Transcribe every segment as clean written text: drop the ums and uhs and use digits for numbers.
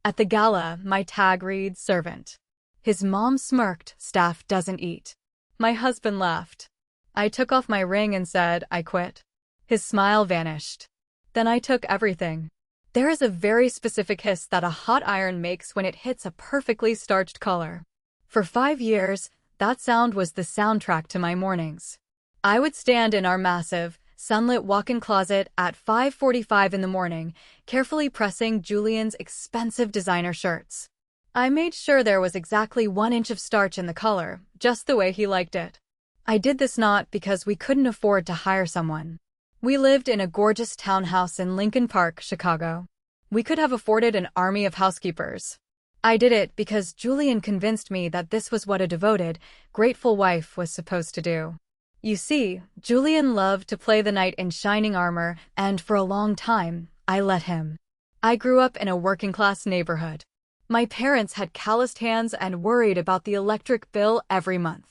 At the gala, my tag reads servant. His mom smirked, staff doesn't eat. My husband laughed. I took off my ring and said, I quit. His smile vanished. Then I took everything. There is a very specific hiss that a hot iron makes when it hits a perfectly starched collar. For 5 years, that sound was the soundtrack to my mornings. I would stand in our massive, sunlit walk-in closet at 5:45 in the morning, carefully pressing Julian's expensive designer shirts. I made sure there was exactly 1 inch of starch in the collar, just the way he liked it. I did this not because we couldn't afford to hire someone. We lived in a gorgeous townhouse in Lincoln Park, Chicago. We could have afforded an army of housekeepers. I did it because Julian convinced me that this was what a devoted, grateful wife was supposed to do. You see, Julian loved to play the knight in shining armor, and for a long time, I let him. I grew up in a working-class neighborhood. My parents had calloused hands and worried about the electric bill every month.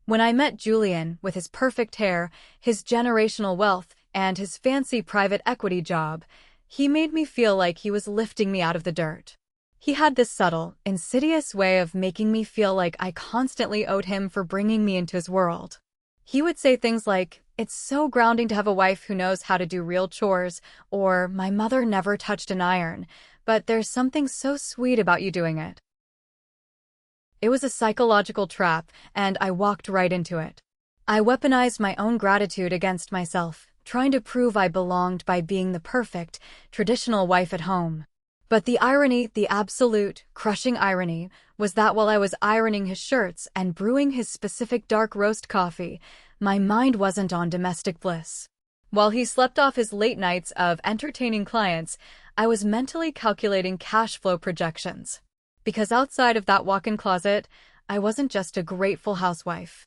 When I met Julian, with his perfect hair, his generational wealth, and his fancy private equity job, he made me feel like he was lifting me out of the dirt. He had this subtle, insidious way of making me feel like I constantly owed him for bringing me into his world. He would say things like, "It's so grounding to have a wife who knows how to do real chores," or "My mother never touched an iron, but there's something so sweet about you doing it." It was a psychological trap, and I walked right into it. I weaponized my own gratitude against myself, trying to prove I belonged by being the perfect, traditional wife at home. But the irony, the absolute, crushing irony, was that while I was ironing his shirts and brewing his specific dark roast coffee, my mind wasn't on domestic bliss. While he slept off his late nights of entertaining clients, I was mentally calculating cash flow projections. Because outside of that walk-in closet, I wasn't just a grateful housewife.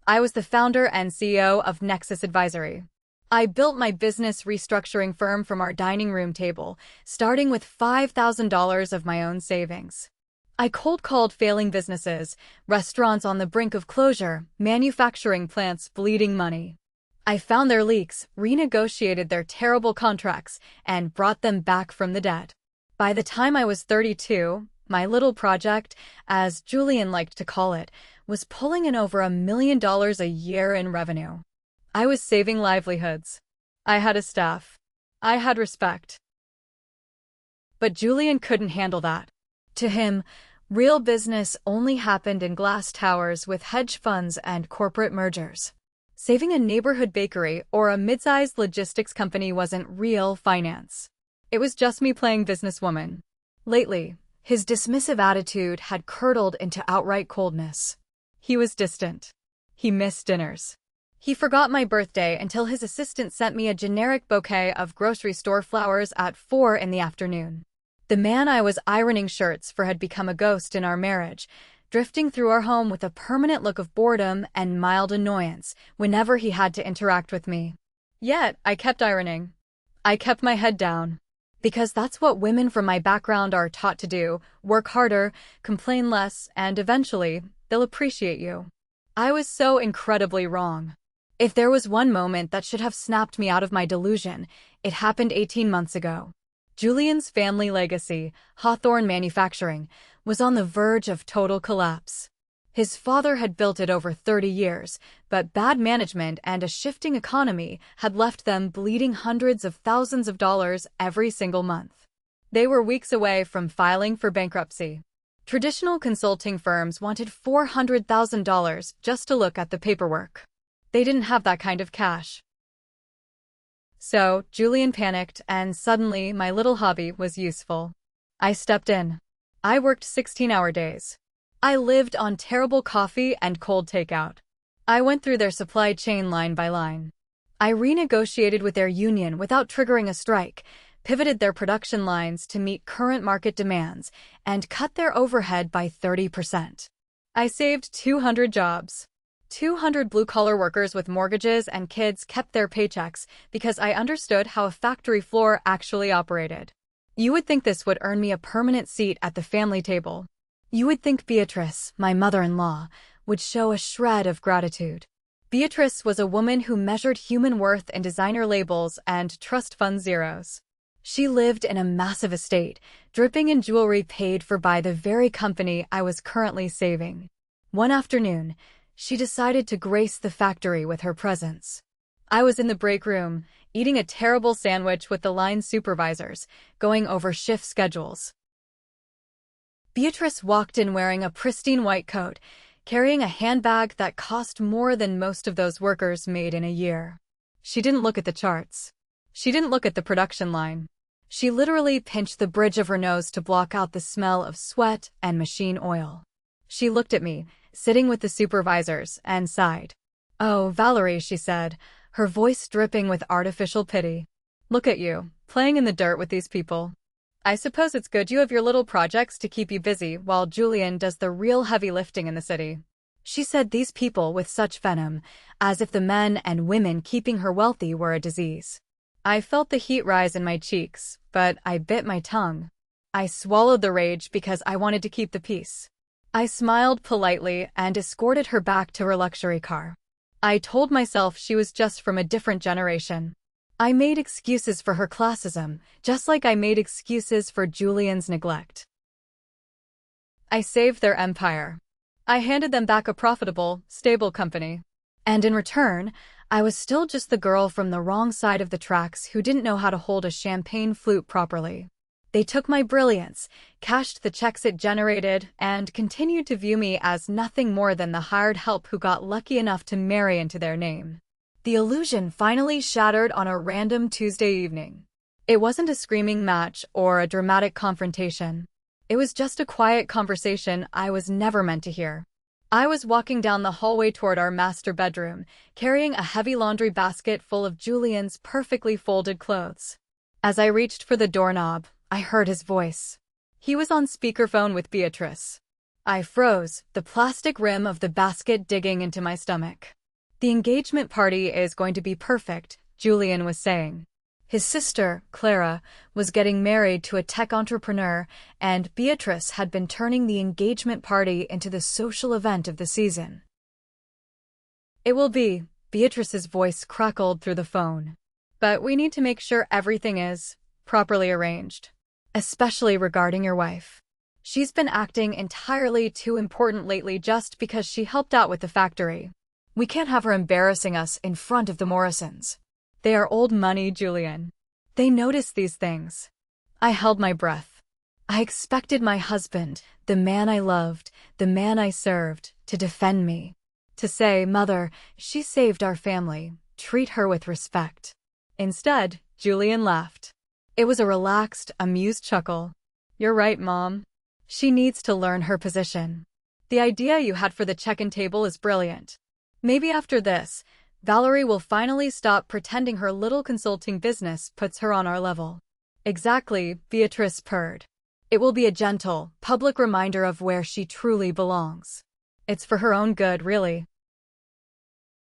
I was the founder and CEO of Nexus Advisory. I built my business restructuring firm from our dining room table, starting with $5,000 of my own savings. I cold-called failing businesses, restaurants on the brink of closure, manufacturing plants bleeding money. I found their leaks, renegotiated their terrible contracts, and brought them back from the dead. By the time I was 32, my little project, as Julian liked to call it, was pulling in over $1 million a year in revenue. I was saving livelihoods. I had a staff. I had respect. But Julian couldn't handle that. To him, real business only happened in glass towers with hedge funds and corporate mergers. Saving a neighborhood bakery or a mid-sized logistics company wasn't real finance. It was just me playing businesswoman. Lately, his dismissive attitude had curdled into outright coldness. He was distant. He missed dinners. He forgot my birthday until his assistant sent me a generic bouquet of grocery store flowers at 4 in the afternoon. The man I was ironing shirts for had become a ghost in our marriage, drifting through our home with a permanent look of boredom and mild annoyance whenever he had to interact with me. Yet, I kept ironing. I kept my head down. Because that's what women from my background are taught to do: work harder, complain less, and eventually, they'll appreciate you. I was so incredibly wrong. If there was one moment that should have snapped me out of my delusion, it happened 18 months ago. Julian's family legacy, Hawthorne Manufacturing, was on the verge of total collapse. His father had built it over 30 years, but bad management and a shifting economy had left them bleeding hundreds of thousands of dollars every single month. They were weeks away from filing for bankruptcy. Traditional consulting firms wanted $400,000 just to look at the paperwork. They didn't have that kind of cash. So, Julian panicked, and suddenly my little hobby was useful. I stepped in. I worked 16-hour days. I lived on terrible coffee and cold takeout. I went through their supply chain line by line. I renegotiated with their union without triggering a strike, pivoted their production lines to meet current market demands, and cut their overhead by 30%. I saved 200 jobs. 200 blue-collar workers with mortgages and kids kept their paychecks because I understood how a factory floor actually operated. You would think this would earn me a permanent seat at the family table. You would think Beatrice, my mother-in-law, would show a shred of gratitude. Beatrice was a woman who measured human worth in designer labels and trust fund zeros. She lived in a massive estate, dripping in jewelry paid for by the very company I was currently saving. One afternoon, she decided to grace the factory with her presence. I was in the break room, eating a terrible sandwich with the line supervisors, going over shift schedules. Beatrice walked in wearing a pristine white coat, carrying a handbag that cost more than most of those workers made in a year. She didn't look at the charts. She didn't look at the production line. She literally pinched the bridge of her nose to block out the smell of sweat and machine oil. She looked at me, sitting with the supervisors, and sighed. "Oh, Valerie," she said, her voice dripping with artificial pity. "Look at you, playing in the dirt with these people. I suppose it's good you have your little projects to keep you busy while Julian does the real heavy lifting in the city." She said these people with such venom, as if the men and women keeping her wealthy were a disease. I felt the heat rise in my cheeks, but I bit my tongue. I swallowed the rage because I wanted to keep the peace. I smiled politely and escorted her back to her luxury car. I told myself she was just from a different generation. I made excuses for her classism, just like I made excuses for Julian's neglect. I saved their empire. I handed them back a profitable, stable company. And in return, I was still just the girl from the wrong side of the tracks who didn't know how to hold a champagne flute properly. They took my brilliance, cashed the checks it generated, and continued to view me as nothing more than the hired help who got lucky enough to marry into their name. The illusion finally shattered on a random Tuesday evening. It wasn't a screaming match or a dramatic confrontation. It was just a quiet conversation I was never meant to hear. I was walking down the hallway toward our master bedroom, carrying a heavy laundry basket full of Julian's perfectly folded clothes. As I reached for the doorknob, I heard his voice. He was on speakerphone with Beatrice. I froze, the plastic rim of the basket digging into my stomach. "The engagement party is going to be perfect," Julian was saying. His sister, Clara, was getting married to a tech entrepreneur, and Beatrice had been turning the engagement party into the social event of the season. "It will be," Beatrice's voice crackled through the phone. "But we need to make sure everything is properly arranged. Especially regarding your wife. She's been acting entirely too important lately just because she helped out with the factory. We can't have her embarrassing us in front of the Morrisons. They are old money, Julian. They notice these things." I held my breath. I expected my husband, the man I loved, the man I served, to defend me. To say, "Mother, she saved our family. Treat her with respect." Instead, Julian laughed. It was a relaxed, amused chuckle. "You're right, Mom. She needs to learn her position. The idea you had for the check-in table is brilliant. Maybe after this, Valerie will finally stop pretending her little consulting business puts her on our level." "Exactly," Beatrice purred. "It will be a gentle, public reminder of where she truly belongs. It's for her own good, really."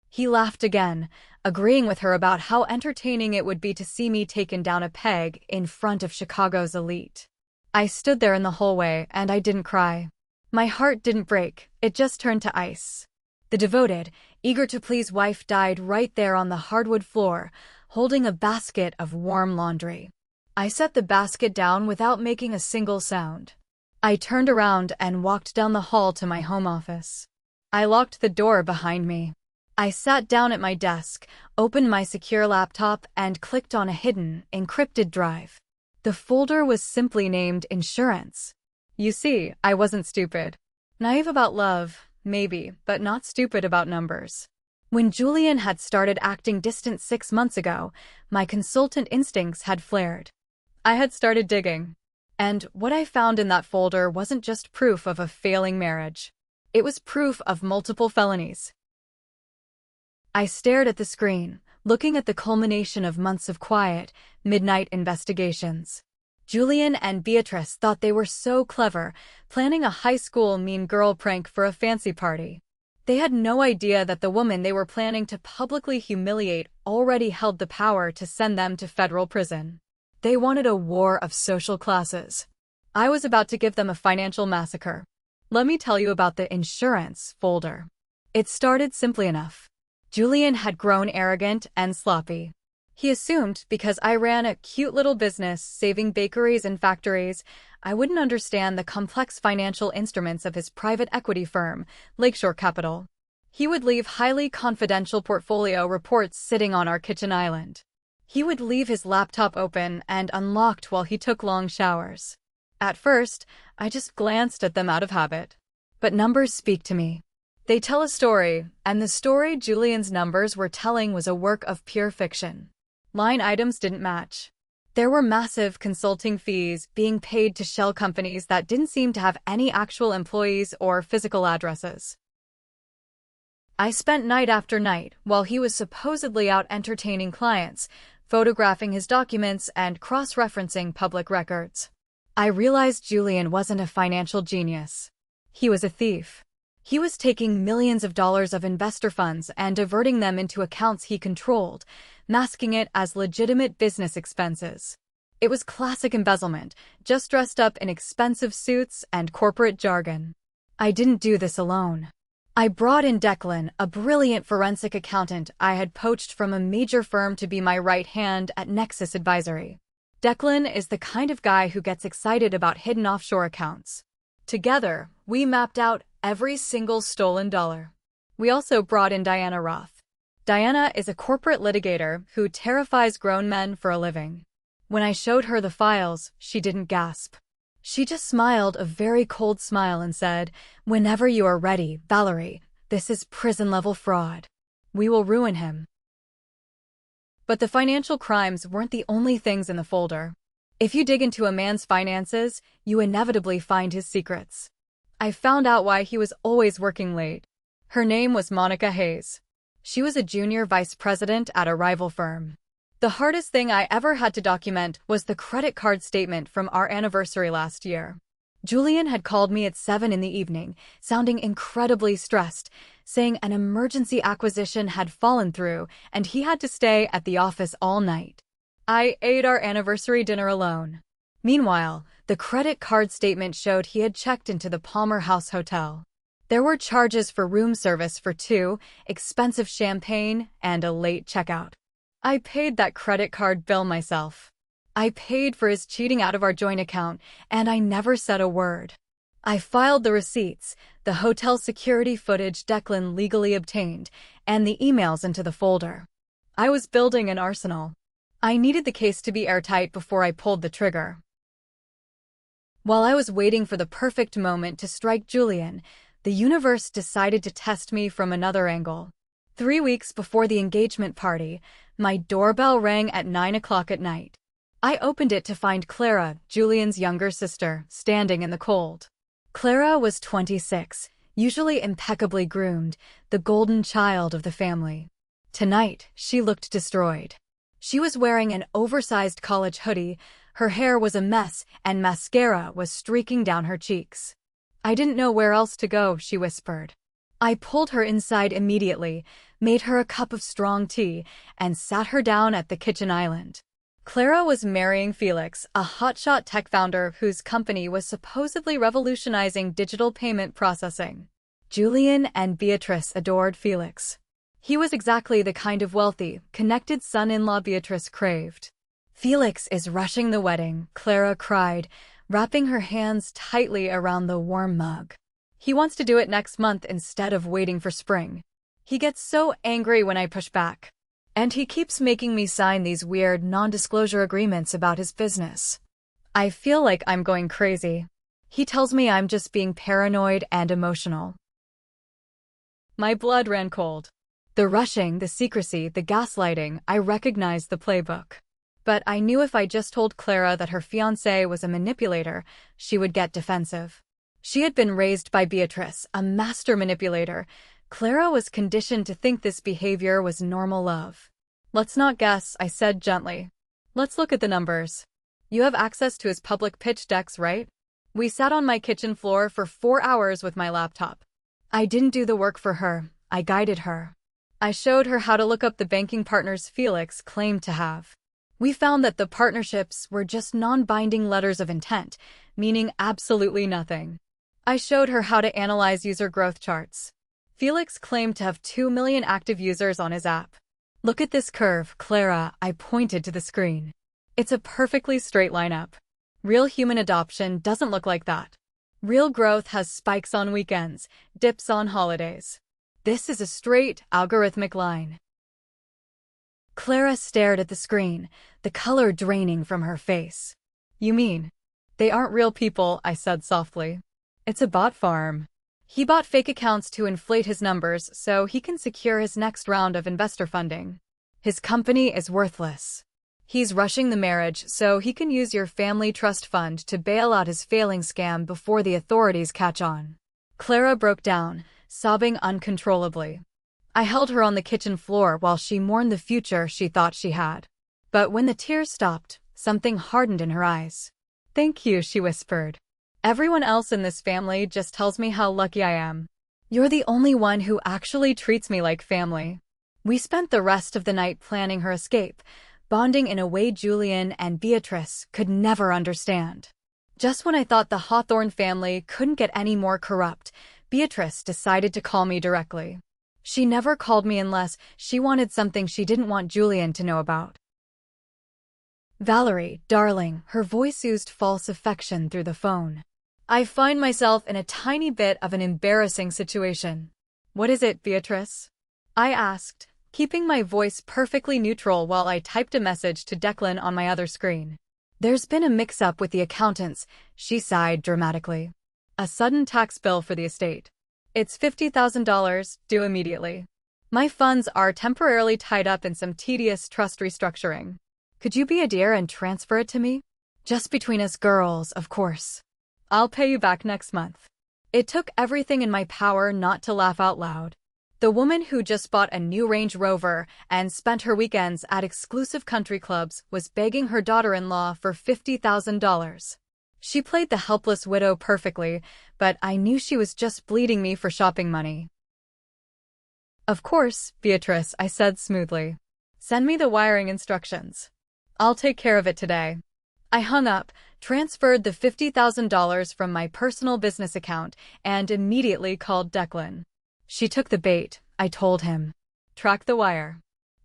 He laughed again, agreeing with her about how entertaining it would be to see me taken down a peg in front of Chicago's elite. I stood there in the hallway, and I didn't cry. My heart didn't break, it just turned to ice. The devoted, eager-to-please wife died right there on the hardwood floor, holding a basket of warm laundry. I set the basket down without making a single sound. I turned around and walked down the hall to my home office. I locked the door behind me. I sat down at my desk, opened my secure laptop, and clicked on a hidden, encrypted drive. The folder was simply named Insurance. You see, I wasn't stupid. Naive about love, maybe, but not stupid about numbers. When Julian had started acting distant 6 months ago, my consultant instincts had flared. I had started digging. And what I found in that folder wasn't just proof of a failing marriage. It was proof of multiple felonies. I stared at the screen, looking at the culmination of months of quiet, midnight investigations. Julian and Beatrice thought they were so clever, planning a high school mean girl prank for a fancy party. They had no idea that the woman they were planning to publicly humiliate already held the power to send them to federal prison. They wanted a war of social classes. I was about to give them a financial massacre. Let me tell you about the insurance folder. It started simply enough. Julian had grown arrogant and sloppy. He assumed because I ran a cute little business saving bakeries and factories, I wouldn't understand the complex financial instruments of his private equity firm, Lakeshore Capital. He would leave highly confidential portfolio reports sitting on our kitchen island. He would leave his laptop open and unlocked while he took long showers. At first, I just glanced at them out of habit. But numbers speak to me. They tell a story, and the story Julian's numbers were telling was a work of pure fiction. Line items didn't match. There were massive consulting fees being paid to shell companies that didn't seem to have any actual employees or physical addresses. I spent night after night while he was supposedly out entertaining clients, photographing his documents and cross-referencing public records. I realized Julian wasn't a financial genius. He was a thief. He was taking millions of dollars of investor funds and diverting them into accounts he controlled, masking it as legitimate business expenses. It was classic embezzlement, just dressed up in expensive suits and corporate jargon. I didn't do this alone. I brought in Declan, a brilliant forensic accountant I had poached from a major firm to be my right hand at Nexus Advisory. Declan is the kind of guy who gets excited about hidden offshore accounts. Together, we mapped out every single stolen dollar. We also brought in Diana Roth. Diana is a corporate litigator who terrifies grown men for a living. When I showed her the files, she didn't gasp. She just smiled a very cold smile and said, "Whenever you are ready, Valerie, this is prison-level fraud. We will ruin him." But the financial crimes weren't the only things in the folder. If you dig into a man's finances, you inevitably find his secrets. I found out why he was always working late. Her name was Monica Hayes. She was a junior vice president at a rival firm. The hardest thing I ever had to document was the credit card statement from our anniversary last year. Julian had called me at 7 in the evening, sounding incredibly stressed, saying an emergency acquisition had fallen through and he had to stay at the office all night. I ate our anniversary dinner alone. Meanwhile, the credit card statement showed he had checked into the Palmer House Hotel. There were charges for room service for 2, expensive champagne, and a late checkout. I paid that credit card bill myself. I paid for his cheating out of our joint account, and I never said a word. I filed the receipts, the hotel security footage Declan legally obtained, and the emails into the folder. I was building an arsenal. I needed the case to be airtight before I pulled the trigger. While I was waiting for the perfect moment to strike Julian, the universe decided to test me from another angle. 3 weeks before the engagement party, my doorbell rang at 9 o'clock at night. I opened it to find Clara, Julian's younger sister, standing in the cold. Clara was 26, usually impeccably groomed, the golden child of the family. Tonight, she looked destroyed. She was wearing an oversized college hoodie, her hair was a mess, and mascara was streaking down her cheeks. "I didn't know where else to go," she whispered. I pulled her inside immediately, made her a cup of strong tea, and sat her down at the kitchen island. Clara was marrying Felix, a hotshot tech founder whose company was supposedly revolutionizing digital payment processing. Julian and Beatrice adored Felix. He was exactly the kind of wealthy, connected son-in-law Beatrice craved. "Felix is rushing the wedding," Clara cried, wrapping her hands tightly around the warm mug. "He wants to do it next month instead of waiting for spring. He gets so angry when I push back. And he keeps making me sign these weird non-disclosure agreements about his business. I feel like I'm going crazy. He tells me I'm just being paranoid and emotional." My blood ran cold. The rushing, the secrecy, the gaslighting, I recognized the playbook. But I knew if I just told Clara that her fiancé was a manipulator, she would get defensive. She had been raised by Beatrice, a master manipulator. Clara was conditioned to think this behavior was normal love. "Let's not guess," I said gently. "Let's look at the numbers. You have access to his public pitch decks, right?" We sat on my kitchen floor for 4 hours with my laptop. I didn't do the work for her, I guided her. I showed her how to look up the banking partners Felix claimed to have. We found that the partnerships were just non-binding letters of intent, meaning absolutely nothing. I showed her how to analyze user growth charts. Felix claimed to have 2 million active users on his app. Look at this curve, Clara, I pointed to the screen. It's a perfectly straight line up. Real human adoption doesn't look like that. Real growth has spikes on weekends, dips on holidays. This is a straight, algorithmic line. Clara stared at the screen, the color draining from her face. You mean? They aren't real people, I said softly. It's a bot farm. He bought fake accounts to inflate his numbers so he can secure his next round of investor funding. His company is worthless. He's rushing the marriage so he can use your family trust fund to bail out his failing scam before the authorities catch on. Clara broke down, sobbing uncontrollably. I held her on the kitchen floor while she mourned the future she thought she had. But when the tears stopped, something hardened in her eyes. Thank you, she whispered. Everyone else in this family just tells me how lucky I am. You're the only one who actually treats me like family. We spent the rest of the night planning her escape, bonding in a way Julian and Beatrice could never understand. Just when I thought the Hawthorne family couldn't get any more corrupt, Beatrice decided to call me directly. She never called me unless she wanted something she didn't want Julian to know about. Valerie, darling, her voice oozed false affection through the phone. I find myself in a tiny bit of an embarrassing situation. What is it, Beatrice? I asked, keeping my voice perfectly neutral while I typed a message to Declan on my other screen. There's been a mix-up with the accountants, she sighed dramatically. A sudden tax bill for the estate. It's $50,000, due immediately. My funds are temporarily tied up in some tedious trust restructuring. Could you be a dear and transfer it to me? Just between us girls, of course. I'll pay you back next month. It took everything in my power not to laugh out loud. The woman who just bought a new Range Rover and spent her weekends at exclusive country clubs was begging her daughter-in-law for $50,000. She played the helpless widow perfectly, but I knew she was just bleeding me for shopping money. Of course, Beatrice, I said smoothly. Send me the wiring instructions. I'll take care of it today. I hung up, transferred the $50,000 from my personal business account, and immediately called Declan. She took the bait, I told him. Track the wire.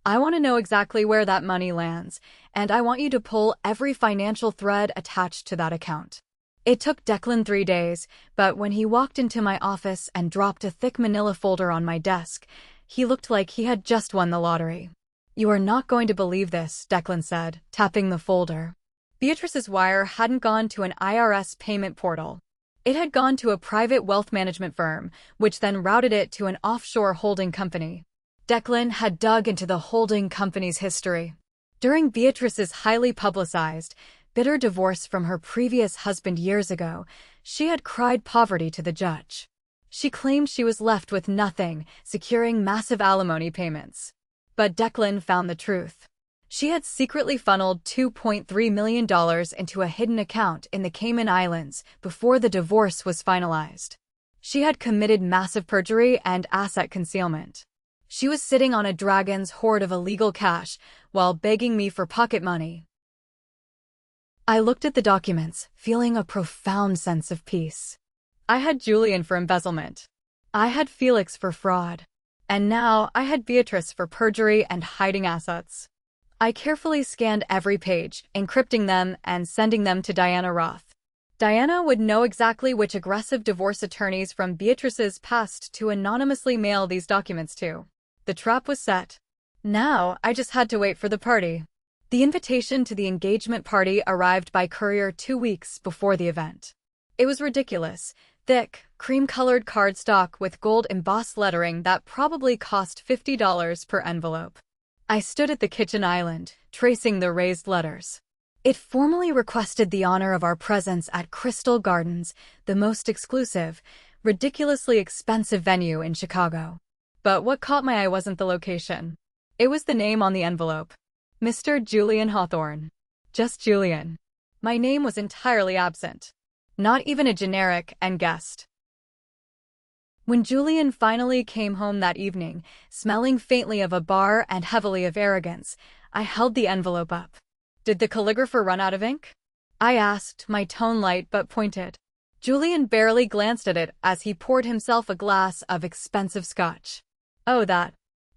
I want to know exactly where that money lands, and I want you to pull every financial thread attached to that account. It took Declan 3 days, but when he walked into my office and dropped a thick manila folder on my desk, he looked like he had just won the lottery. You are not going to believe this, Declan said, tapping the folder. Beatrice's wire hadn't gone to an IRS payment portal. It had gone to a private wealth management firm, which then routed it to an offshore holding company. Declan had dug into the holding company's history. During Beatrice's highly publicized, bitter divorce from her previous husband years ago, she had cried poverty to the judge. She claimed she was left with nothing, securing massive alimony payments. But Declan found the truth. She had secretly funneled $2.3 million into a hidden account in the Cayman Islands before the divorce was finalized. She had committed massive perjury and asset concealment. She was sitting on a dragon's hoard of illegal cash while begging me for pocket money. I looked at the documents, feeling a profound sense of peace. I had Julian for embezzlement. I had Felix for fraud. And now I had Beatrice for perjury and hiding assets. I carefully scanned every page, encrypting them and sending them to Diana Roth. Diana would know exactly which aggressive divorce attorneys from Beatrice's past to anonymously mail these documents to. The trap was set. Now I just had to wait for the party. The invitation to the engagement party arrived by courier 2 weeks before the event. It was ridiculous. Thick, cream-colored cardstock with gold embossed lettering that probably cost $50 per envelope. I stood at the kitchen island, tracing the raised letters. It formally requested the honor of our presence at Crystal Gardens, the most exclusive, ridiculously expensive venue in Chicago. But what caught my eye wasn't the location. It was the name on the envelope. Mr. Julian Hawthorne. Just Julian. My name was entirely absent. Not even a generic and guest. When Julian finally came home that evening, smelling faintly of a bar and heavily of arrogance, I held the envelope up. Did the calligrapher run out of ink? I asked, my tone light but pointed. Julian barely glanced at it as he poured himself a glass of expensive scotch. Oh, that.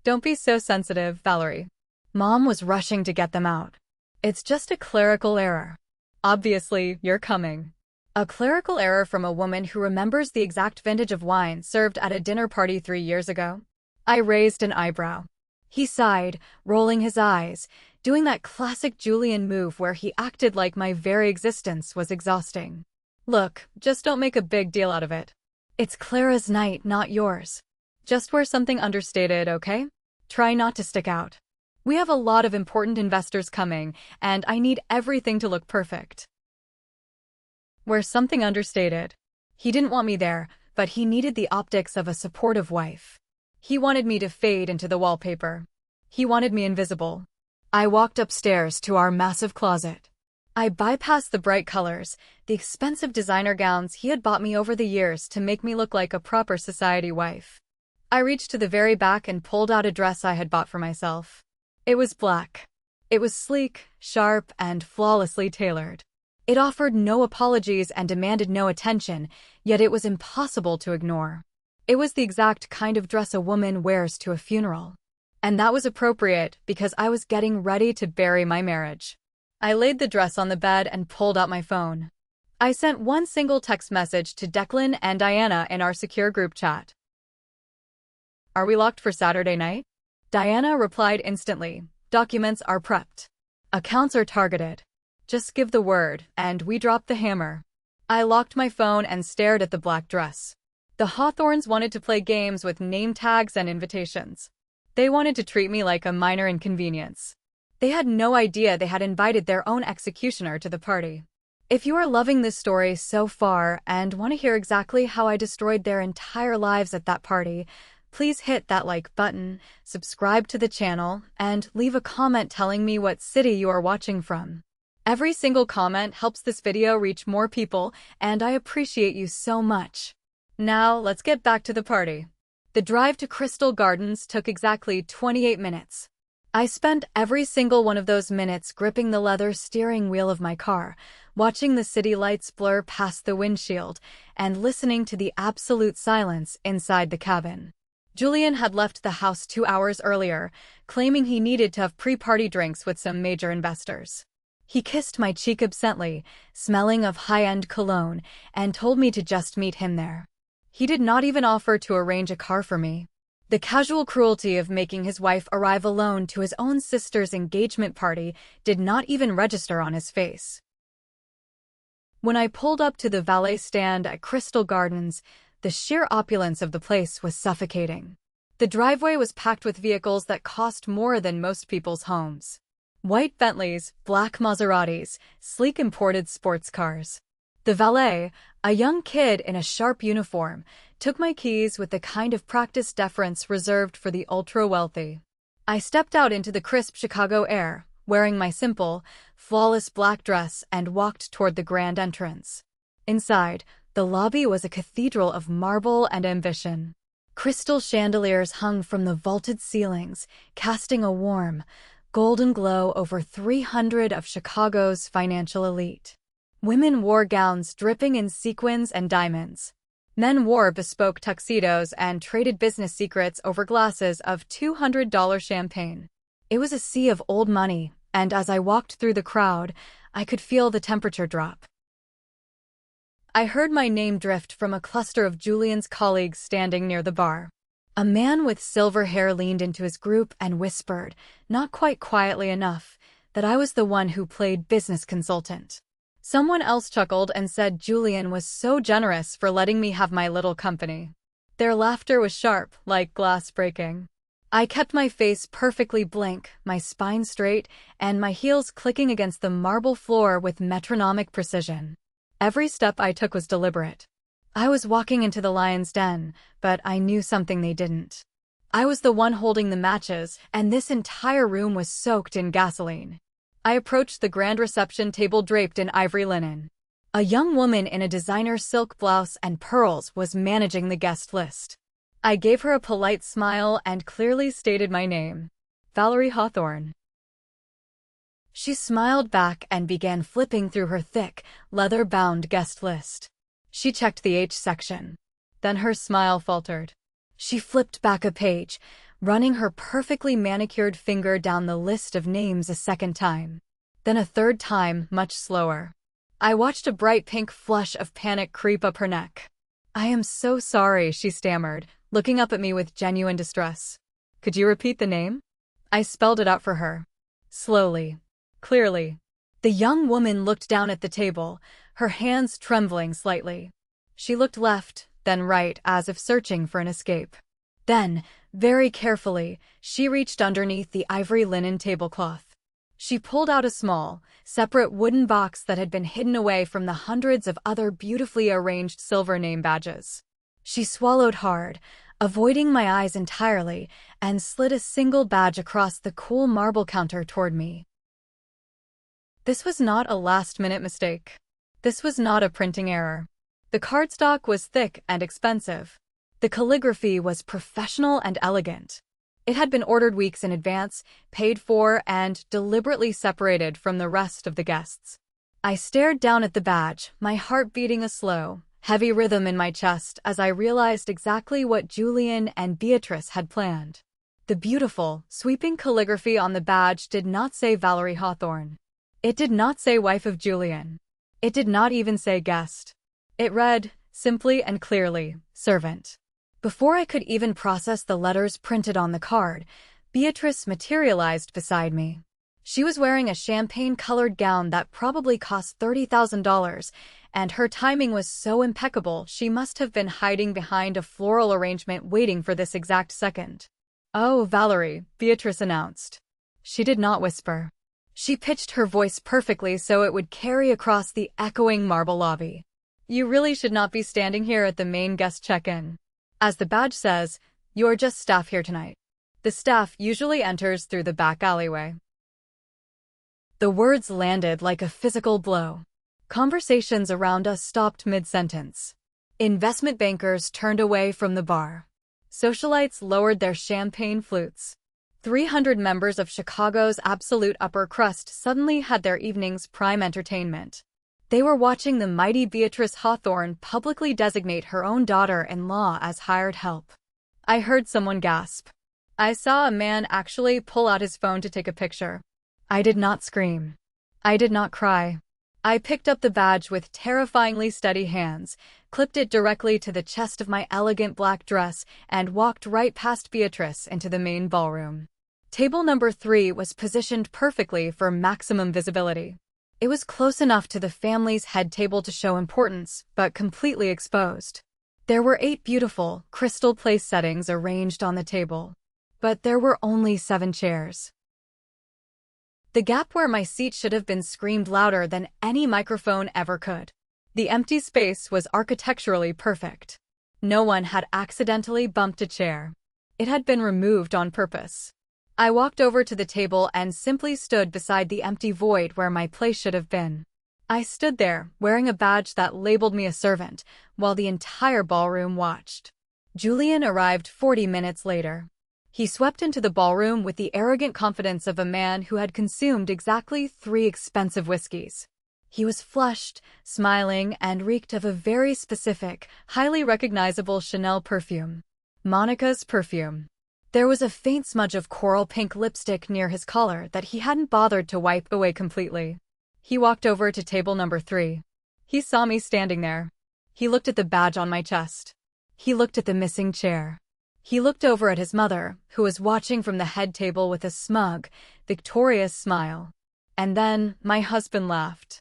Don't be so sensitive, Valerie. Mom was rushing to get them out. It's just a clerical error. Obviously, you're coming. A clerical error from a woman who remembers the exact vintage of wine served at a dinner party 3 years ago? I raised an eyebrow. He sighed, rolling his eyes, doing that classic Julian move where he acted like my very existence was exhausting. Look, just don't make a big deal out of it. It's Clara's night, not yours. Just wear something understated, okay? Try not to stick out. We have a lot of important investors coming, and I need everything to look perfect. Wear something understated. He didn't want me there, but he needed the optics of a supportive wife. He wanted me to fade into the wallpaper. He wanted me invisible. I walked upstairs to our massive closet. I bypassed the bright colors, the expensive designer gowns he had bought me over the years to make me look like a proper society wife. I reached to the very back and pulled out a dress I had bought for myself. It was black. It was sleek, sharp, and flawlessly tailored. It offered no apologies and demanded no attention, yet it was impossible to ignore. It was the exact kind of dress a woman wears to a funeral. And that was appropriate because I was getting ready to bury my marriage. I laid the dress on the bed and pulled out my phone. I sent one single text message to Declan and Diana in our secure group chat. Are we locked for Saturday night? Diana replied instantly. Documents are prepped. Accounts are targeted. Just give the word, and we drop the hammer. I locked my phone and stared at the black dress. The Hawthorns wanted to play games with name tags and invitations. They wanted to treat me like a minor inconvenience. They had no idea they had invited their own executioner to the party. If you are loving this story so far and want to hear exactly how I destroyed their entire lives at that party, please hit that like button, subscribe to the channel, and leave a comment telling me what city you are watching from. Every single comment helps this video reach more people, and I appreciate you so much. Now, let's get back to the party. The drive to Crystal Gardens took exactly 28 minutes. I spent every single one of those minutes gripping the leather steering wheel of my car, watching the city lights blur past the windshield, and listening to the absolute silence inside the cabin. Julian had left the house 2 hours earlier, claiming he needed to have pre-party drinks with some major investors. He kissed my cheek absently, smelling of high-end cologne, and told me to just meet him there. He did not even offer to arrange a car for me. The casual cruelty of making his wife arrive alone to his own sister's engagement party did not even register on his face. When I pulled up to the valet stand at Crystal Gardens, the sheer opulence of the place was suffocating. The driveway was packed with vehicles that cost more than most people's homes. White Bentleys, black Maseratis, sleek imported sports cars. The valet, a young kid in a sharp uniform, took my keys with the kind of practiced deference reserved for the ultra-wealthy. I stepped out into the crisp Chicago air, wearing my simple, flawless black dress, and walked toward the grand entrance. Inside, the lobby was a cathedral of marble and ambition. Crystal chandeliers hung from the vaulted ceilings, casting a warm, golden glow over 300 of Chicago's financial elite. Women wore gowns dripping in sequins and diamonds. Men wore bespoke tuxedos and traded business secrets over glasses of $200 champagne. It was a sea of old money, and as I walked through the crowd, I could feel the temperature drop. I heard my name drift from a cluster of Julian's colleagues standing near the bar. A man with silver hair leaned into his group and whispered, not quite quietly enough, that I was the one who played business consultant. Someone else chuckled and said Julian was so generous for letting me have my little company. Their laughter was sharp, like glass breaking. I kept my face perfectly blank, my spine straight, and my heels clicking against the marble floor with metronomic precision. Every step I took was deliberate. I was walking into the lion's den, but I knew something they didn't. I was the one holding the matches, and this entire room was soaked in gasoline. I approached the grand reception table draped in ivory linen. A young woman in a designer silk blouse and pearls was managing the guest list. I gave her a polite smile and clearly stated my name, Valerie Hawthorne. She smiled back and began flipping through her thick, leather-bound guest list. She checked the H section. Then her smile faltered. She flipped back a page, running her perfectly manicured finger down the list of names a second time. Then a third time, much slower. I watched a bright pink flush of panic creep up her neck. "I am so sorry," she stammered, looking up at me with genuine distress. "Could you repeat the name?" I spelled it out for her. Slowly. Clearly. The young woman looked down at the table, her hands trembling slightly. She looked left, then right, as if searching for an escape. Then, very carefully, she reached underneath the ivory linen tablecloth. She pulled out a small, separate wooden box that had been hidden away from the hundreds of other beautifully arranged silver name badges. She swallowed hard, avoiding my eyes entirely, and slid a single badge across the cool marble counter toward me. This was not a last-minute mistake. This was not a printing error. The cardstock was thick and expensive. The calligraphy was professional and elegant. It had been ordered weeks in advance, paid for, and deliberately separated from the rest of the guests. I stared down at the badge, my heart beating a slow, heavy rhythm in my chest as I realized exactly what Julian and Beatrice had planned. The beautiful, sweeping calligraphy on the badge did not say Valerie Hawthorne. It did not say wife of Julian. It did not even say guest. It read, simply and clearly, servant. Before I could even process the letters printed on the card, Beatrice materialized beside me. She was wearing a champagne-colored gown that probably cost $30,000, and her timing was so impeccable she must have been hiding behind a floral arrangement waiting for this exact second. "Oh, Valerie," Beatrice announced. She did not whisper. She pitched her voice perfectly so it would carry across the echoing marble lobby. "You really should not be standing here at the main guest check-in. As the badge says, you are just staff here tonight. The staff usually enters through the back alleyway." The words landed like a physical blow. Conversations around us stopped mid-sentence. Investment bankers turned away from the bar. Socialites lowered their champagne flutes. 300 members of Chicago's absolute upper crust suddenly had their evening's prime entertainment. They were watching the mighty Beatrice Hawthorne publicly designate her own daughter-in-law as hired help. I heard someone gasp. I saw a man actually pull out his phone to take a picture. I did not scream. I did not cry. I picked up the badge with terrifyingly steady hands, clipped it directly to the chest of my elegant black dress, and walked right past Beatrice into the main ballroom. Table number 3 was positioned perfectly for maximum visibility. It was close enough to the family's head table to show importance, but completely exposed. There were 8 beautiful, crystal place settings arranged on the table. But there were only 7 chairs. The gap where my seat should have been screamed louder than any microphone ever could. The empty space was architecturally perfect. No one had accidentally bumped a chair. It had been removed on purpose. I walked over to the table and simply stood beside the empty void where my place should have been. I stood there, wearing a badge that labeled me a servant, while the entire ballroom watched. Julian arrived 40 minutes later. He swept into the ballroom with the arrogant confidence of a man who had consumed exactly 3 expensive whiskeys. He was flushed, smiling, and reeked of a very specific, highly recognizable Chanel perfume. Monica's perfume. There was a faint smudge of coral pink lipstick near his collar that he hadn't bothered to wipe away completely. He walked over to table number 3. He saw me standing there. He looked at the badge on my chest. He looked at the missing chair. He looked over at his mother, who was watching from the head table with a smug, victorious smile. And then, my husband laughed.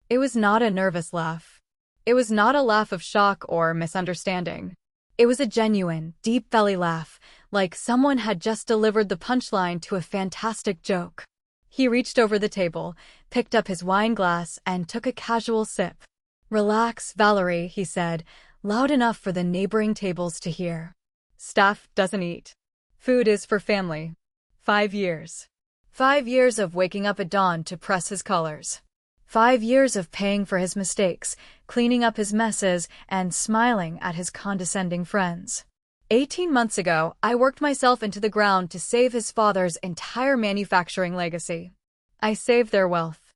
It was not a nervous laugh. It was not a laugh of shock or misunderstanding. It was a genuine, deep belly laugh, like someone had just delivered the punchline to a fantastic joke. He reached over the table, picked up his wine glass, and took a casual sip. "Relax, Valerie," he said, loud enough for the neighboring tables to hear. "Staff doesn't eat. Food is for family. 5 years. 5 years of waking up at dawn to press his colors. 5 years of paying for his mistakes, cleaning up his messes, and smiling at his condescending friends. 18 months ago, I worked myself into the ground to save his father's entire manufacturing legacy. I saved their wealth.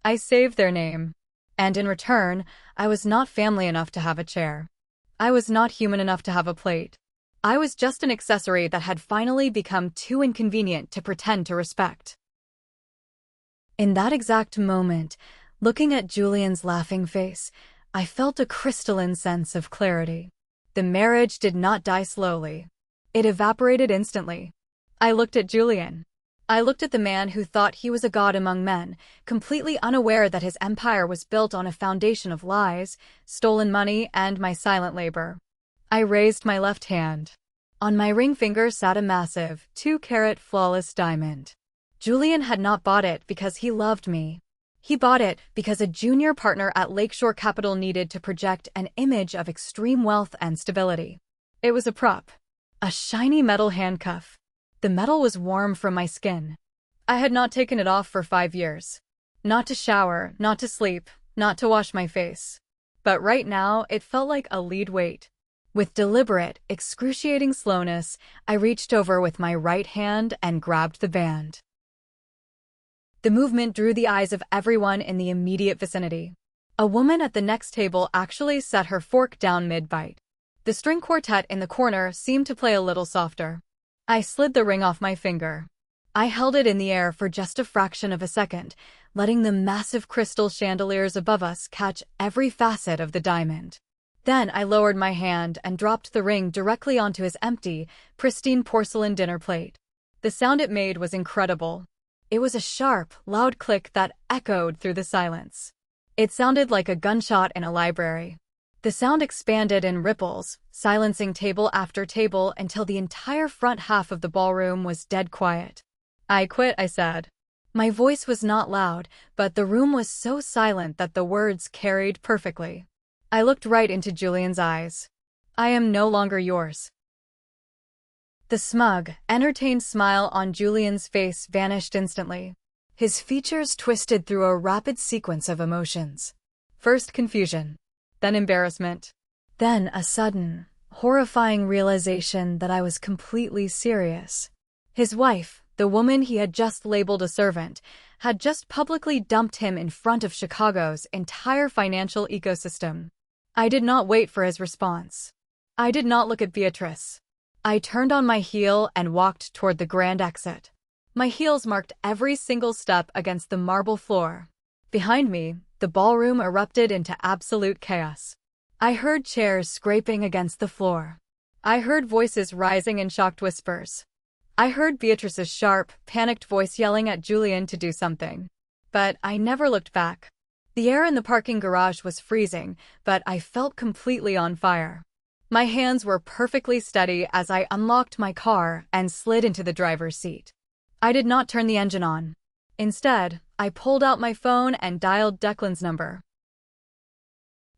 I saved their name. And in return, I was not family enough to have a chair. I was not human enough to have a plate. I was just an accessory that had finally become too inconvenient to pretend to respect. In that exact moment, looking at Julian's laughing face, I felt a crystalline sense of clarity. The marriage did not die slowly. It evaporated instantly. I looked at Julian. I looked at the man who thought he was a god among men, completely unaware that his empire was built on a foundation of lies, stolen money, and my silent labor. I raised my left hand. On my ring finger sat a massive, 2-carat flawless diamond. Julian had not bought it because he loved me. He bought it because a junior partner at Lakeshore Capital needed to project an image of extreme wealth and stability. It was a prop. A shiny metal handcuff. The metal was warm from my skin. I had not taken it off for 5 years. Not to shower, not to sleep, not to wash my face. But right now, it felt like a lead weight. With deliberate, excruciating slowness, I reached over with my right hand and grabbed the band. The movement drew the eyes of everyone in the immediate vicinity. A woman at the next table actually set her fork down mid-bite. The string quartet in the corner seemed to play a little softer. I slid the ring off my finger. I held it in the air for just a fraction of a second, letting the massive crystal chandeliers above us catch every facet of the diamond. Then I lowered my hand and dropped the ring directly onto his empty, pristine porcelain dinner plate. The sound it made was incredible. It was a sharp, loud click that echoed through the silence. It sounded like a gunshot in a library. The sound expanded in ripples, silencing table after table until the entire front half of the ballroom was dead quiet. "I quit," I said. My voice was not loud, but the room was so silent that the words carried perfectly. I looked right into Julian's eyes. "I am no longer yours." The smug, entertained smile on Julian's face vanished instantly. His features twisted through a rapid sequence of emotions. First confusion, then embarrassment, then a sudden, horrifying realization that I was completely serious. His wife, the woman he had just labeled a servant, had just publicly dumped him in front of Chicago's entire financial ecosystem. I did not wait for his response. I did not look at Beatrice. I turned on my heel and walked toward the grand exit. My heels marked every single step against the marble floor. Behind me, the ballroom erupted into absolute chaos. I heard chairs scraping against the floor. I heard voices rising in shocked whispers. I heard Beatrice's sharp, panicked voice yelling at Julian to do something. But I never looked back. The air in the parking garage was freezing, but I felt completely on fire. My hands were perfectly steady as I unlocked my car and slid into the driver's seat. I did not turn the engine on. Instead, I pulled out my phone and dialed Declan's number.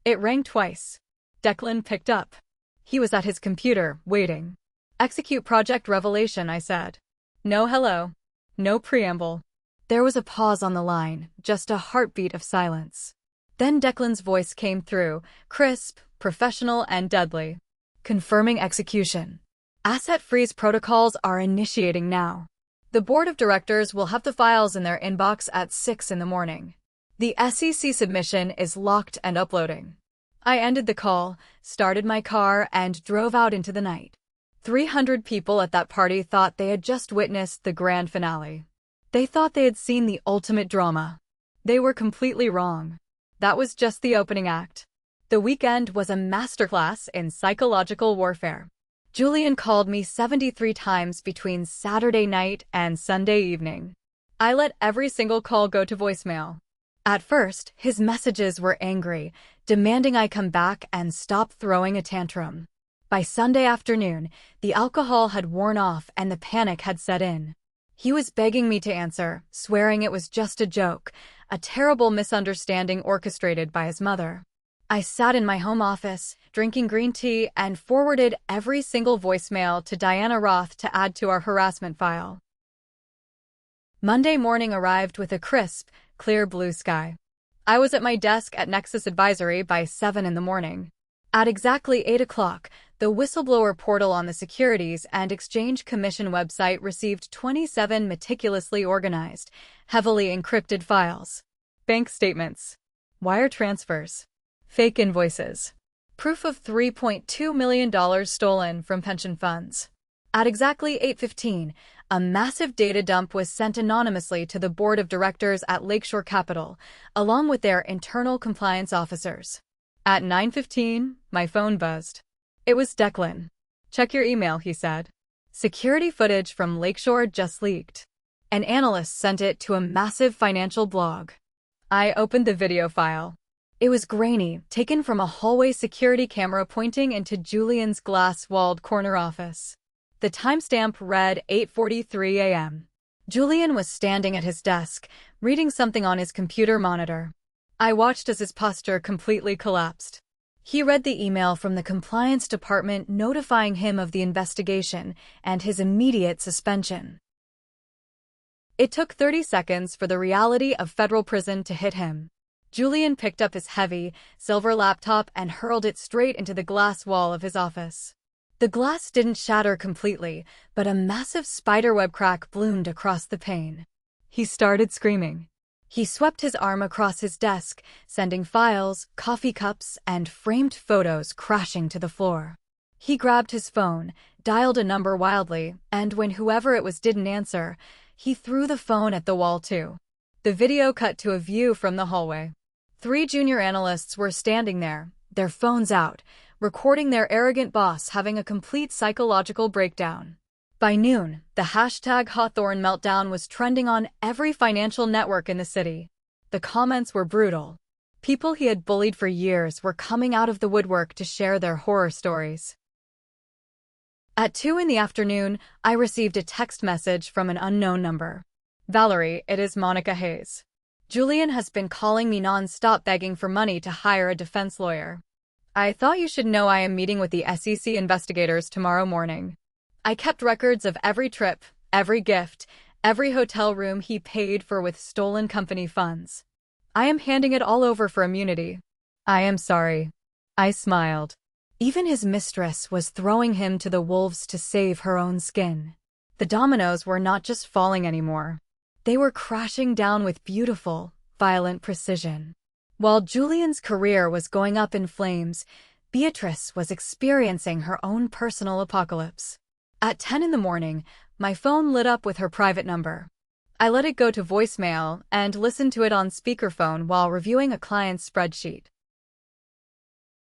It rang twice. Declan picked up. He was at his computer, waiting. "Execute Project Revelation," I said. No hello. No preamble. There was a pause on the line, just a heartbeat of silence. Then Declan's voice came through, crisp, professional, and deadly. "Confirming execution. Asset freeze protocols are initiating now. The board of directors will have the files in their inbox at 6 in the morning. The SEC submission is locked and uploading." I ended the call, started my car, and drove out into the night. 300 people at that party thought they had just witnessed the grand finale. They thought they had seen the ultimate drama. They were completely wrong. That was just the opening act. The weekend was a masterclass in psychological warfare. Julian called me 73 times between Saturday night and Sunday evening. I let every single call go to voicemail. At first, his messages were angry, demanding I come back and stop throwing a tantrum. By Sunday afternoon, the alcohol had worn off and the panic had set in. He was begging me to answer, swearing it was just a joke, a terrible misunderstanding orchestrated by his mother. I sat in my home office, drinking green tea, and forwarded every single voicemail to Diana Roth to add to our harassment file. Monday morning arrived with a crisp, clear blue sky. I was at my desk at Nexus Advisory by 7 in the morning. At exactly 8 o'clock, the whistleblower portal on the Securities and Exchange Commission website received 27 meticulously organized, heavily encrypted files. Bank statements, wire transfers, fake invoices, Proof of $3.2 million stolen from pension funds. At exactly 8:15, a massive data dump was sent anonymously to the board of directors at Lakeshore Capital, along with their internal compliance officers. At 9:15, my phone buzzed. It was Declan. "Check your email," he said. Security footage from Lakeshore just leaked. An analyst sent it to a massive financial blog. I opened the video file. It was grainy, taken from a hallway security camera pointing into Julian's glass-walled corner office. The timestamp read 8:43 a.m. Julian was standing at his desk, reading something on his computer monitor. I watched as his posture completely collapsed. He read the email from the compliance department notifying him of the investigation and his immediate suspension. It took 30 seconds for the reality of federal prison to hit him. Julian picked up his heavy, silver laptop and hurled it straight into the glass wall of his office. The glass didn't shatter completely, but a massive spiderweb crack bloomed across the pane. He started screaming. He swept his arm across his desk, sending files, coffee cups, and framed photos crashing to the floor. He grabbed his phone, dialed a number wildly, and when whoever it was didn't answer, he threw the phone at the wall too. The video cut to a view from the hallway. 3 junior analysts were standing there, their phones out, recording their arrogant boss having a complete psychological breakdown. By noon, the hashtag Hawthorne meltdown was trending on every financial network in the city. The comments were brutal. People he had bullied for years were coming out of the woodwork to share their horror stories. At 2 in the afternoon, I received a text message from an unknown number. "Valerie, it is Monica Hayes. Julian has been calling me non-stop begging for money to hire a defense lawyer. I thought you should know I am meeting with the SEC investigators tomorrow morning. I kept records of every trip, every gift, every hotel room he paid for with stolen company funds. I am handing it all over for immunity. I am sorry." I smiled. Even his mistress was throwing him to the wolves to save her own skin. The dominoes were not just falling anymore. They were crashing down with beautiful, violent precision. While Julian's career was going up in flames, Beatrice was experiencing her own personal apocalypse. At 10 in the morning, my phone lit up with her private number. I let it go to voicemail and listened to it on speakerphone while reviewing a client's spreadsheet.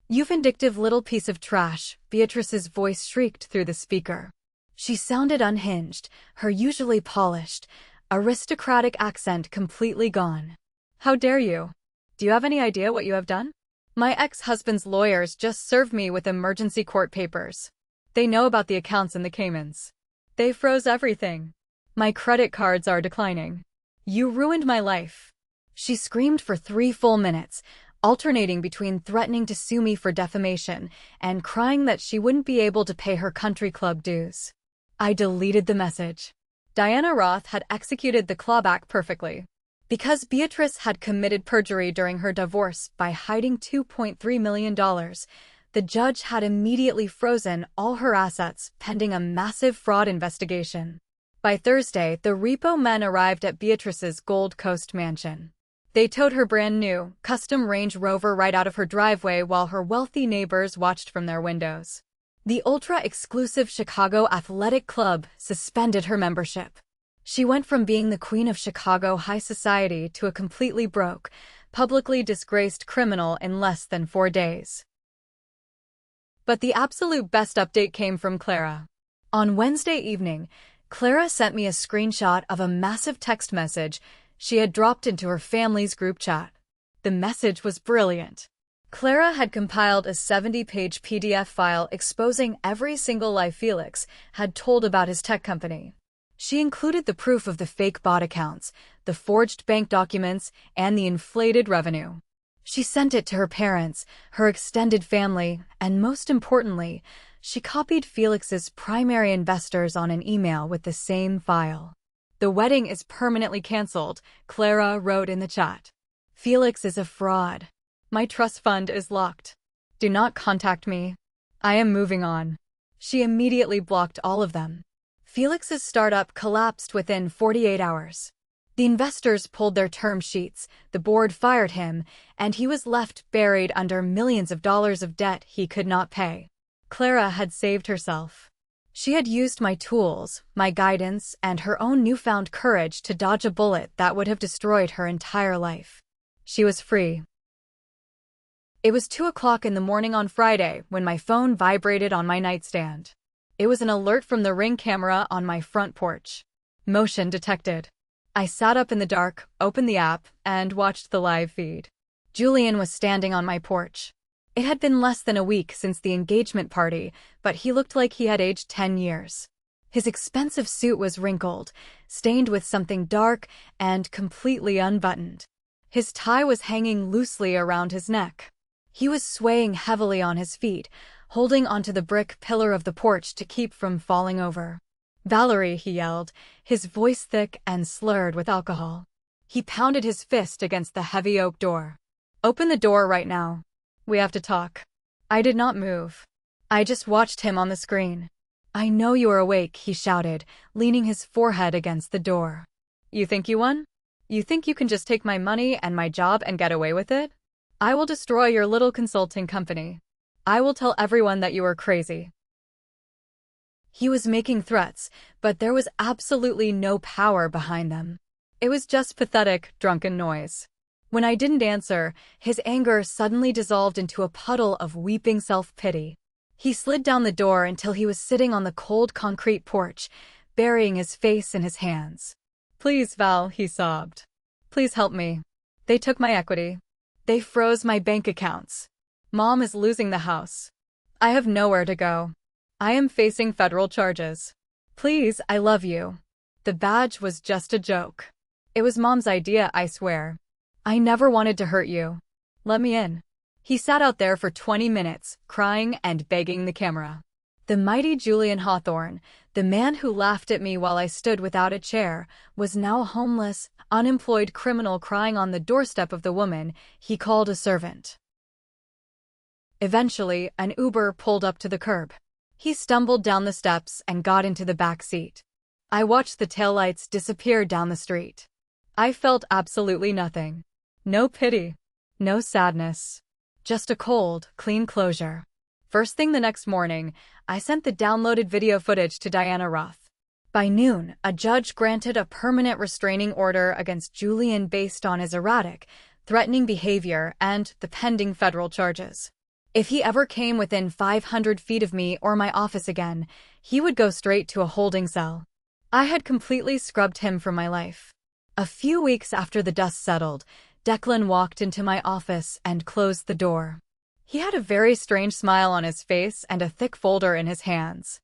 "You vindictive little piece of trash," Beatrice's voice shrieked through the speaker. She sounded unhinged, her usually polished, aristocratic accent completely gone. "How dare you? Do you have any idea what you have done? My ex-husband's lawyers just served me with emergency court papers. They know about the accounts in the Caymans. They froze everything. My credit cards are declining. You ruined my life." She screamed for 3 full minutes, alternating between threatening to sue me for defamation and crying that she wouldn't be able to pay her country club dues. I deleted the message. Diana Roth had executed the clawback perfectly. Because Beatrice had committed perjury during her divorce by hiding $2.3 million, the judge had immediately frozen all her assets pending a massive fraud investigation. By Thursday, the repo men arrived at Beatrice's Gold Coast mansion. They towed her brand-new, custom Range Rover right out of her driveway while her wealthy neighbors watched from their windows. The ultra-exclusive Chicago Athletic Club suspended her membership. She went from being the queen of Chicago high society to a completely broke, publicly disgraced criminal in less than 4 days. But the absolute best update came from Clara. On Wednesday evening, Clara sent me a screenshot of a massive text message she had dropped into her family's group chat. The message was brilliant. Clara had compiled a 70-page PDF file exposing every single lie Felix had told about his tech company. She included the proof of the fake bot accounts, the forged bank documents, and the inflated revenue. She sent it to her parents, her extended family, and most importantly, she copied Felix's primary investors on an email with the same file. "The wedding is permanently canceled," Clara wrote in the chat. "Felix is a fraud. My trust fund is locked. Do not contact me. I am moving on." She immediately blocked all of them. Felix's startup collapsed within 48 hours. The investors pulled their term sheets, the board fired him, and he was left buried under millions of dollars of debt he could not pay. Clara had saved herself. She had used my tools, my guidance, and her own newfound courage to dodge a bullet that would have destroyed her entire life. She was free. It was 2 o'clock in the morning on Friday when my phone vibrated on my nightstand. It was an alert from the Ring camera on my front porch. Motion detected. I sat up in the dark, opened the app, and watched the live feed. Julian was standing on my porch. It had been less than a week since the engagement party, but he looked like he had aged 10 years. His expensive suit was wrinkled, stained with something dark, and completely unbuttoned. His tie was hanging loosely around his neck. He was swaying heavily on his feet, holding onto the brick pillar of the porch to keep from falling over. "Valerie," he yelled, his voice thick and slurred with alcohol. He pounded his fist against the heavy oak door. "Open the door right now. We have to talk." I did not move. I just watched him on the screen. "I know you are awake," he shouted, leaning his forehead against the door. "You think you won? You think you can just take my money and my job and get away with it? I will destroy your little consulting company. I will tell everyone that you are crazy." He was making threats, but there was absolutely no power behind them. It was just pathetic, drunken noise. When I didn't answer, his anger suddenly dissolved into a puddle of weeping self-pity. He slid down the door until he was sitting on the cold concrete porch, burying his face in his hands. "Please, Val," he sobbed. "Please help me. They took my equity. They froze my bank accounts. Mom is losing the house. I have nowhere to go. I am facing federal charges. Please, I love you." The badge was just a joke. It was Mom's idea, I swear. I never wanted to hurt you. Let me in. He sat out there for 20 minutes, crying and begging the camera. The mighty Julian Hawthorne, the man who laughed at me while I stood without a chair, was now a homeless, unemployed criminal crying on the doorstep of the woman he called a servant. Eventually, an Uber pulled up to the curb. He stumbled down the steps and got into the back seat. I watched the taillights disappear down the street. I felt absolutely nothing. No pity. No sadness. Just a cold, clean closure. First thing the next morning, I sent the downloaded video footage to Diana Roth. By noon, a judge granted a permanent restraining order against Julian based on his erratic, threatening behavior and the pending federal charges. If he ever came within 500 feet of me or my office again, he would go straight to a holding cell. I had completely scrubbed him from my life. A few weeks after the dust settled, Declan walked into my office and closed the door. He had a very strange smile on his face and a thick folder in his hands.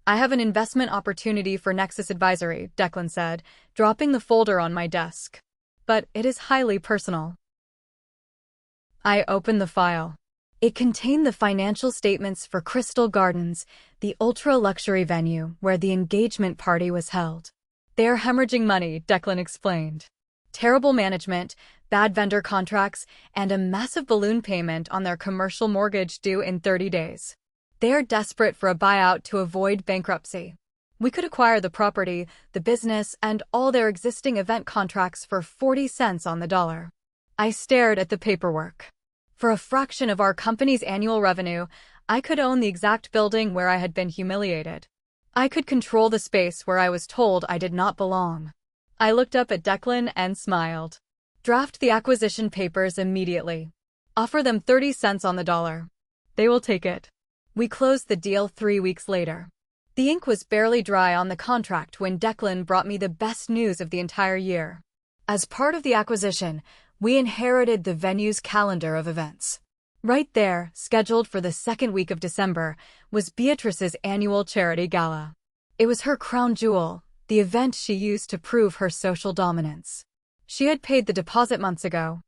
"I have an investment opportunity for Nexus Advisory," Declan said, dropping the folder on my desk. "But it is highly personal." I opened the file. It contained the financial statements for Crystal Gardens, the ultra-luxury venue where the engagement party was held. "They are hemorrhaging money," Declan explained. "Terrible management, bad vendor contracts, and a massive balloon payment on their commercial mortgage due in 30 days. They are desperate for a buyout to avoid bankruptcy. We could acquire the property, the business, and all their existing event contracts for 40 cents on the dollar." I stared at the paperwork. For a fraction of our company's annual revenue, I could own the exact building where I had been humiliated. I could control the space where I was told I did not belong. I looked up at Declan and smiled. "Draft the acquisition papers immediately. Offer them 30 cents on the dollar. They will take it." We closed the deal 3 weeks later. The ink was barely dry on the contract when Declan brought me the best news of the entire year. As part of the acquisition, we inherited the venue's calendar of events. Right there, scheduled for the second week of December, was Beatrice's annual charity gala. It was her crown jewel, the event she used to prove her social dominance. She had paid the deposit months ago.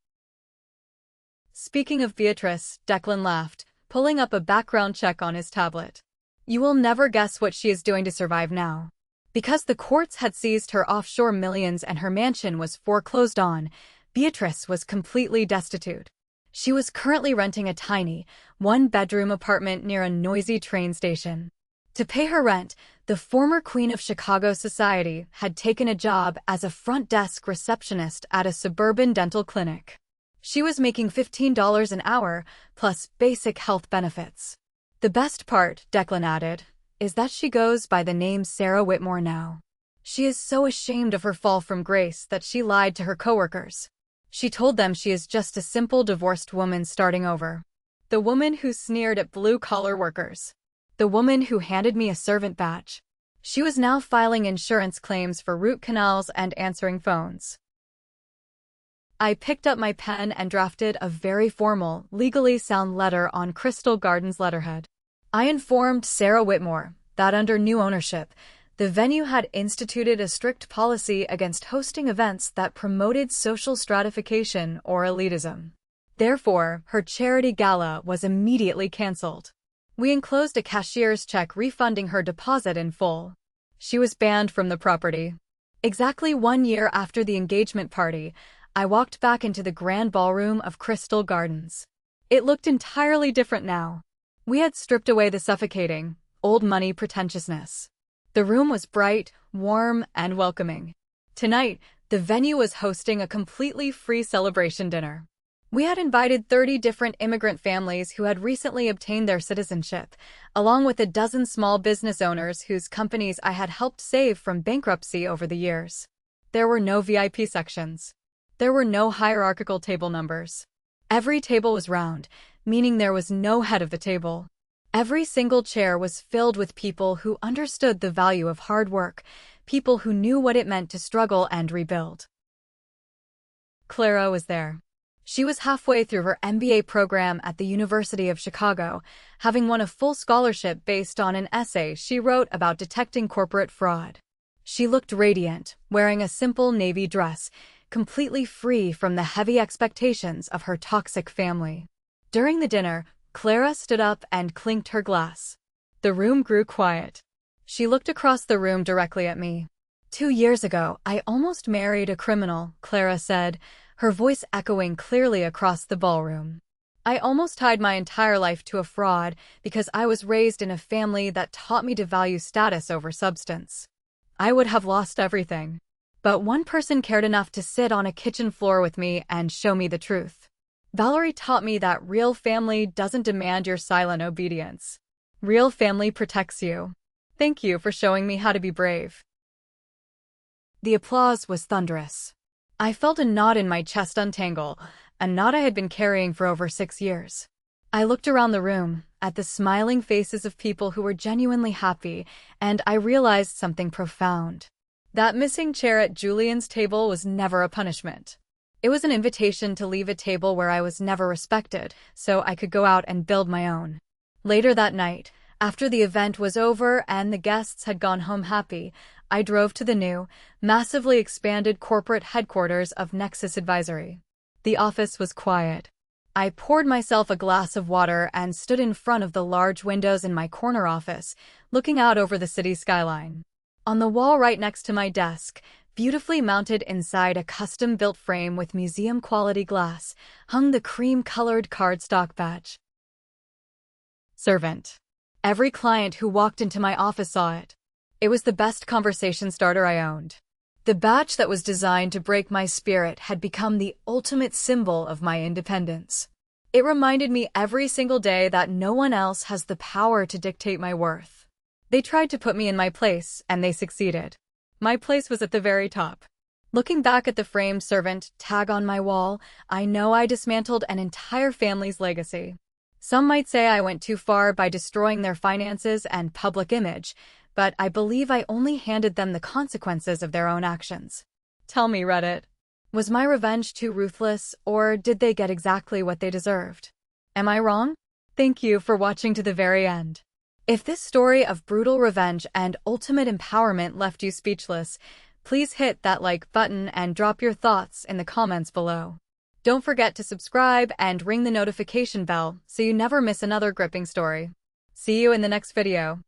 Speaking of Beatrice, Declan laughed, pulling up a background check on his tablet. "You will never guess what she is doing to survive now." Because the courts had seized her offshore millions and her mansion was foreclosed on, Beatrice was completely destitute. She was currently renting a tiny, one-bedroom apartment near a noisy train station. To pay her rent, the former queen of Chicago society had taken a job as a front desk receptionist at a suburban dental clinic. She was making $15 an hour, plus basic health benefits. The best part, Declan added, is that she goes by the name Sarah Whitmore now. She is so ashamed of her fall from grace that she lied to her coworkers. She told them she is just a simple divorced woman starting over. The woman who sneered at blue-collar workers. The woman who handed me a servant badge. She was now filing insurance claims for root canals and answering phones. I picked up my pen and drafted a very formal, legally sound letter on Crystal Gardens letterhead. I informed Sarah Whitmore that under new ownership, the venue had instituted a strict policy against hosting events that promoted social stratification or elitism. Therefore, her charity gala was immediately canceled. We enclosed a cashier's check refunding her deposit in full. She was banned from the property. Exactly 1 year after the engagement party, I walked back into the grand ballroom of Crystal Gardens. It looked entirely different now. We had stripped away the suffocating, old money pretentiousness. The room was bright, warm, and welcoming. Tonight, the venue was hosting a completely free celebration dinner. We had invited 30 different immigrant families who had recently obtained their citizenship, along with a dozen small business owners whose companies I had helped save from bankruptcy over the years. There were no VIP sections. There were no hierarchical table numbers. Every table was round, meaning there was no head of the table. Every single chair was filled with people who understood the value of hard work, people who knew what it meant to struggle and rebuild. Clara was there. She was halfway through her MBA program at the University of Chicago, having won a full scholarship based on an essay she wrote about detecting corporate fraud. She looked radiant, wearing a simple navy dress, completely free from the heavy expectations of her toxic family. During the dinner, Clara stood up and clinked her glass. The room grew quiet. She looked across the room directly at me. 2 years ago, I almost married a criminal, Clara said, her voice echoing clearly across the ballroom. I almost tied my entire life to a fraud because I was raised in a family that taught me to value status over substance. I would have lost everything. But one person cared enough to sit on a kitchen floor with me and show me the truth. Valerie taught me that real family doesn't demand your silent obedience. Real family protects you. Thank you for showing me how to be brave. The applause was thunderous. I felt a knot in my chest untangle, a knot I had been carrying for over 6 years. I looked around the room, at the smiling faces of people who were genuinely happy, and I realized something profound. That missing chair at Julian's table was never a punishment. It was an invitation to leave a table where I was never respected, so I could go out and build my own. Later that night, after the event was over and the guests had gone home happy, I drove to the new, massively expanded corporate headquarters of Nexus Advisory. The office was quiet. I poured myself a glass of water and stood in front of the large windows in my corner office, looking out over the city skyline. On the wall right next to my desk, beautifully mounted inside a custom-built frame with museum-quality glass, hung the cream-colored cardstock badge. Servant. Every client who walked into my office saw it. It was the best conversation starter I owned. The badge that was designed to break my spirit had become the ultimate symbol of my independence. It reminded me every single day that no one else has the power to dictate my worth. They tried to put me in my place, and they succeeded. My place was at the very top. Looking back at the framed servant tag on my wall, I know I dismantled an entire family's legacy. Some might say I went too far by destroying their finances and public image, but I believe I only handed them the consequences of their own actions. Tell me, Reddit. Was my revenge too ruthless, or did they get exactly what they deserved? Am I wrong? Thank you for watching to the very end. If this story of brutal revenge and ultimate empowerment left you speechless, please hit that like button and drop your thoughts in the comments below. Don't forget to subscribe and ring the notification bell so you never miss another gripping story. See you in the next video.